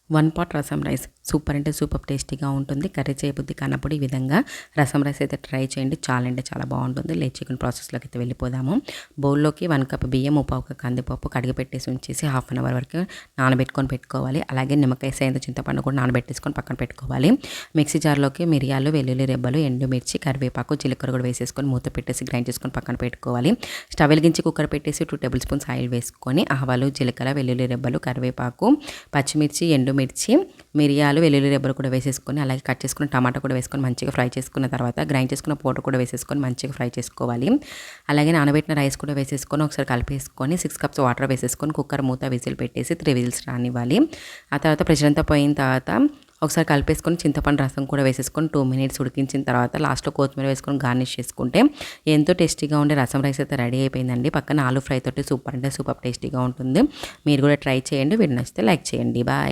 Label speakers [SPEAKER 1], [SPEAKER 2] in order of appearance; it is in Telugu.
[SPEAKER 1] 1 పాట్ రసం రైస్ సూపర్ అంటే సూపర్ టేస్టీగా ఉంటుంది. కర్రీ చేయబుద్ధి కానప్పుడు ఈ విధంగా రసం రైస్ అయితే ట్రై చేయండి. చాలా అంటే చాలా బాగుంటుంది. చికెన్ ప్రాసెస్లోకి అయితే వెళ్ళిపోదాము. బౌల్లోకి 1 కప్ బియ్యం, 1/4 కప్ కందిపప్పు కడిగి పెట్టేసి ఉంచేసి హాఫ్ అన్ అవర్ వరకు నానబెట్టుకొని పెట్టుకోవాలి. అలాగే నిమ్మకాయ సైంత చింతపండు కూడా నానబెట్టేసుకొని పక్కన పెట్టుకోవాలి. మిక్సీ జార్లోకి మిరియాలు, వెల్లుల్లి రెబ్బలు, ఎండుమిర్చి, కరివేపాకు, జీలకర్ర కూడా వేసేసుకొని మూత పెట్టేసి గ్రైండ్ చేసుకొని పక్కన పెట్టుకోవాలి. స్టవ్ వెలిగించి కుక్కర్ పెట్టేసి 2 టేబుల్ స్పూన్స్ ఆయిల్ వేసుకొని ఆవాలు, జీలకర్ర, వెల్లుల్లి రెబ్బలు, కరివేపాకు, పచ్చిమిర్చి, ఎండుమిర్చి, మిరియాలు, వెల్లుల్లి రెబ్బలు కూడా వేసేసుకొని అలాగే కట్ చేసుకున్న టమాటా కూడా వేసుకొని మంచిగా ఫ్రై చేసుకున్న తర్వాత గ్రైండ్ చేసుకున్న పౌడర్ కూడా వేసేసుకొని మంచిగా ఫ్రై చేసుకోవాలి. అలాగే నానబెట్టిన రైస్ కూడా వేసేసుకొని ఒకసారి కలిపేసుకొని 6 కప్స్ వాటర్ వేసేసుకొని కుక్కర్ మూత విజిల్ పెట్టేసి 3 విజిల్స్ రానివ్వాలి. ఆ తర్వాత ప్రెషర్ అంతా పోయిన తర్వాత ఒకసారి కలిపేసుకొని చింతపండు రసం కూడా వేసేసుకొని 2 మినిట్స్ ఉడికించిన తర్వాత లాస్ట్లో కొత్తిమీర వేసుకొని గార్నిష్ చేసుకుంటే ఎంతో టేస్టీగా ఉండే రసం రైస్ అయితే రెడీ అయిపోయిందండి. పక్కన ఆలు ఫ్రై తోటి సూపర్ అంటే సూపర్ టేస్టీగా ఉంటుంది. మీరు కూడా ట్రై చేయండి. వీడియో నచ్చితే లైక్ చేయండి. బాయ్.